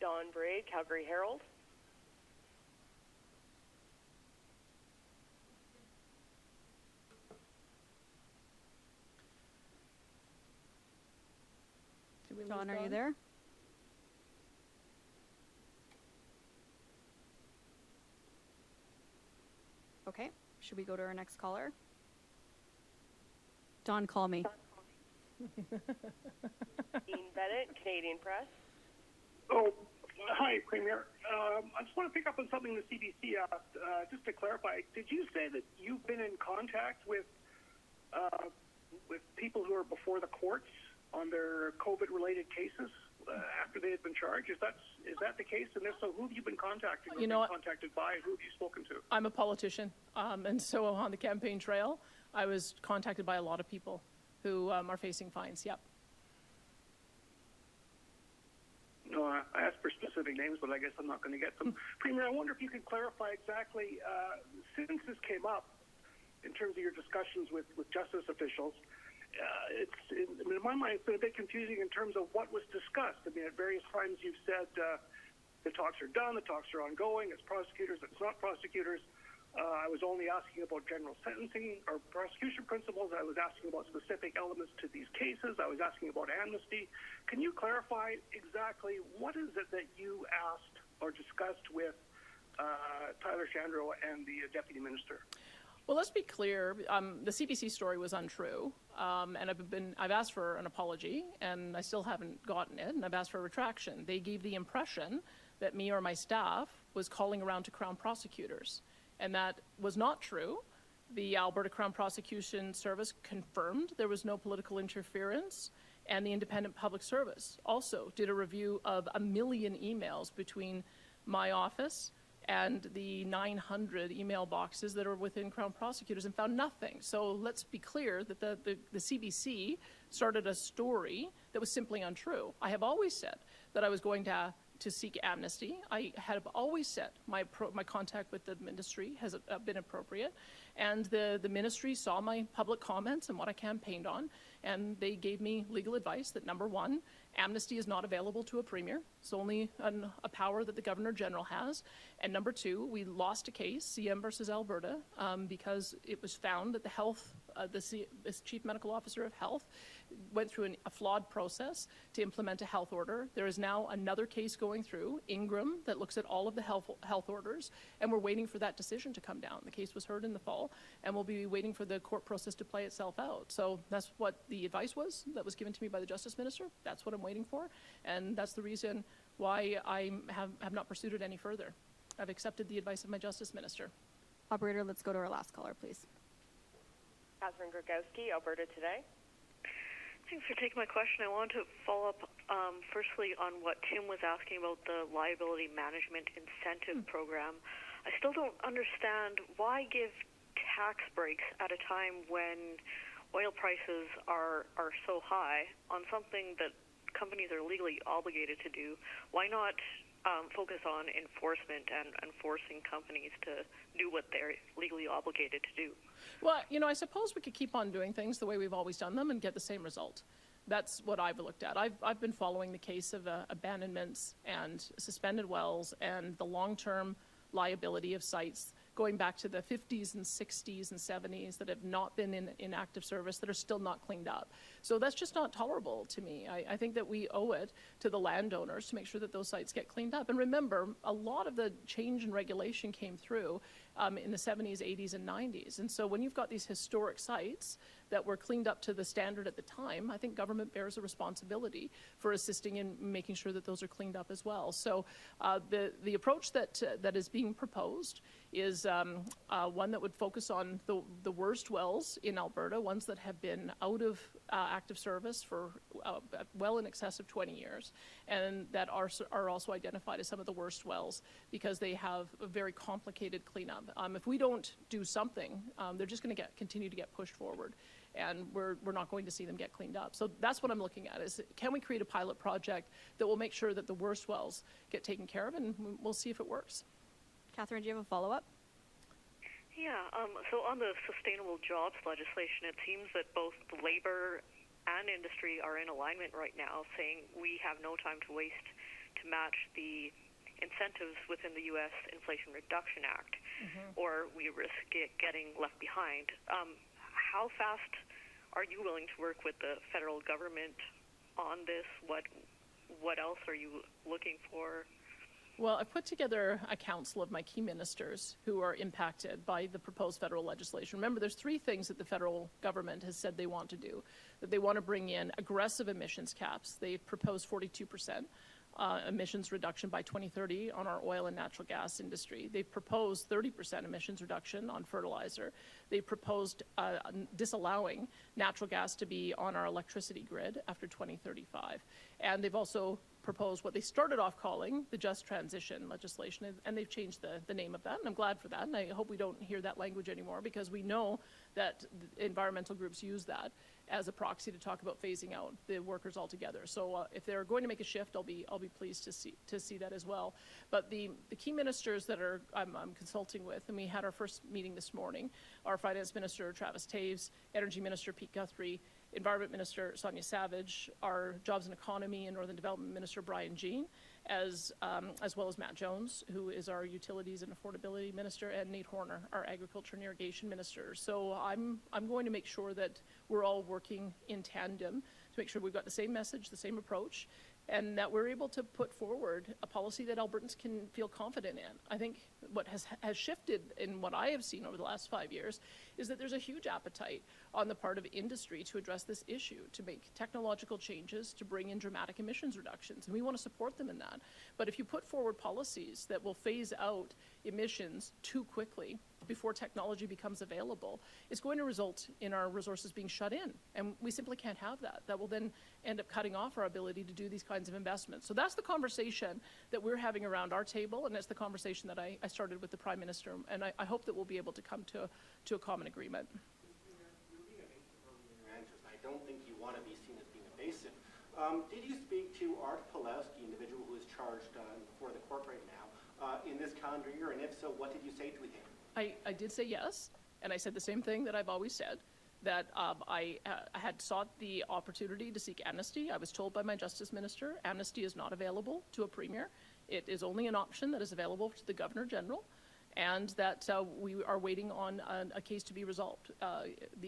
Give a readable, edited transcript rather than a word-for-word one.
Don Bray, Calgary Herald. Don, are you there? Okay, should we go to our next caller? Don, call me. Dean Bennett, Canadian Press. Oh, hi, Premier. I just want to pick up on something the CBC asked. Just to clarify, did you say that you've been in contact with people who are before the courts on their COVID-related cases after they had been charged? Is that the case? And if so, who have you been contacting? You know what? Contacted by? Who have you spoken to? I'm a politician, and so on the campaign trail, I was contacted by a lot of people who are facing fines. Yep. No, I asked for specific names, but I guess I'm not going to get them. Premier, I wonder if you could clarify exactly, since this came up in terms of your discussions with justice officials, in my mind, it's been a bit confusing in terms of what was discussed. I mean, at various times you've said the talks are done, the talks are ongoing, it's prosecutors, it's not prosecutors. I was only asking about general sentencing or prosecution principles. I was asking about specific elements to these cases. I was asking about amnesty. Can you clarify exactly what is it that you asked or discussed with Tyler Shandro and the Deputy Minister? Well, let's be clear. The CBC story was untrue, and I've asked for an apology, and I still haven't gotten it, and I've asked for a retraction. They gave the impression that me or my staff was calling around to Crown prosecutors, and that was not true. The Alberta Crown Prosecution Service confirmed there was no political interference, and the Independent Public Service also did a review of 1 million emails between my office and the 900 email boxes that are within Crown prosecutors and found nothing. So let's be clear that the CBC started a story that was simply untrue. I have always said that I was going to seek amnesty. I have always said my contact with the ministry has been appropriate, and the ministry saw my public comments and what I campaigned on, and they gave me legal advice that, number one, amnesty is not available to a premier. It's only a power that the Governor General has. And number two, we lost a case, CM versus Alberta, because it was found that the Chief Medical Officer of Health went through a flawed process to implement a health order. There is now another case going through, Ingram, that looks at all of the health orders, and we're waiting for that decision to come down. The case was heard in the fall, and we'll be waiting for the court process to play itself out. So that's what the advice was that was given to me by the Justice Minister. That's what I'm waiting for, and that's the reason why I have not pursued it any further. I've accepted the advice of my Justice Minister. Operator, let's go to our last caller, please. Catherine Grogowski, Alberta Today. Thanks for taking my question. I wanted to follow up firstly on what Tim was asking about the liability management incentive program. I still don't understand why give tax breaks at a time when oil prices are so high on something that companies are legally obligated to do. Why not focus on enforcement and forcing companies to do what they're legally obligated to do? Well, I suppose we could keep on doing things the way we've always done them and get the same result. That's what I've looked at. I've been following the case of abandonments and suspended wells and the long-term liability of sites going back to the 50s and 60s and 70s that have not been in active service, that are still not cleaned up. So that's just not tolerable to me. I think that we owe it to the landowners to make sure that those sites get cleaned up. And remember, a lot of the change in regulation came through in the 70s, 80s, and 90s. And so when you've got these historic sites that were cleaned up to the standard at the time, I think government bears a responsibility for assisting in making sure that those are cleaned up as well. So the approach that is being proposed is one that would focus on the worst wells in Alberta, ones that have been out of active service for well in excess of 20 years, and that are also identified as some of the worst wells because they have a very complicated cleanup. If we don't do something, they're just going to continue to get pushed forward, and we're not going to see them get cleaned up. So that's what I'm looking at, is can we create a pilot project that will make sure that the worst wells get taken care of, and we'll see if it works. Catherine, do you have a follow-up? Yeah, so on the sustainable jobs legislation, it seems that both labor and industry are in alignment right now, saying we have no time to waste to match the incentives within the U.S. Inflation Reduction Act, or we risk getting left behind. How fast are you willing to work with the federal government on this? What else are you looking for? Well, I've put together a council of my key ministers who are impacted by the proposed federal legislation. Remember, there's three things that the federal government has said they want to do. That they want to bring in aggressive emissions caps. They propose 42% emissions reduction by 2030 on our oil and natural gas industry. They've proposed 30% emissions reduction on fertilizer. They proposed disallowing natural gas to be on our electricity grid after 2035. And they've also proposed what they started off calling the Just Transition legislation, and they've changed the name of that, and I'm glad for that, and I hope we don't hear that language anymore, because we know that environmental groups use that as a proxy to talk about phasing out the workers altogether. So if they're going to make a shift, I'll be pleased to see that as well. But the key ministers that I'm consulting with, and we had our first meeting this morning, our Finance Minister Travis Taves, Energy Minister Pete Guthrie, Environment Minister Sonia Savage, our Jobs and Economy and Northern Development Minister Brian Jean, as well as Matt Jones, who is our Utilities and Affordability Minister, and Nate Horner, our Agriculture and Irrigation Minister. So I'm going to make sure that we're all working in tandem to make sure we've got the same message, the same approach, and that we're able to put forward a policy that Albertans can feel confident in. I think what has shifted in what I have seen over the last 5 years is that there's a huge appetite on the part of industry to address this issue, to make technological changes, to bring in dramatic emissions reductions, and we want to support them in that. But if you put forward policies that will phase out emissions too quickly before technology becomes available, it's going to result in our resources being shut in, and we simply can't have that. That will then end up cutting off our ability to do these kinds of investments. So that's the conversation that we're having around our table, and it's the conversation that I started with the Prime Minister, and I hope that we'll be able to come to a common agreement. You're being evasive earlier in your answers, and I don't think you want to be seen as being evasive. Did you speak to Art Pulowski, individual who is charged before the court right now, in this calendar year, and if so, what did you say to him? I did say yes, and I said the same thing that I've always said, that I had sought the opportunity to seek amnesty. I was told by my Justice Minister, amnesty is not available to a Premier. It is only an option that is available to the Governor General, and that we are waiting on a case to be resolved. The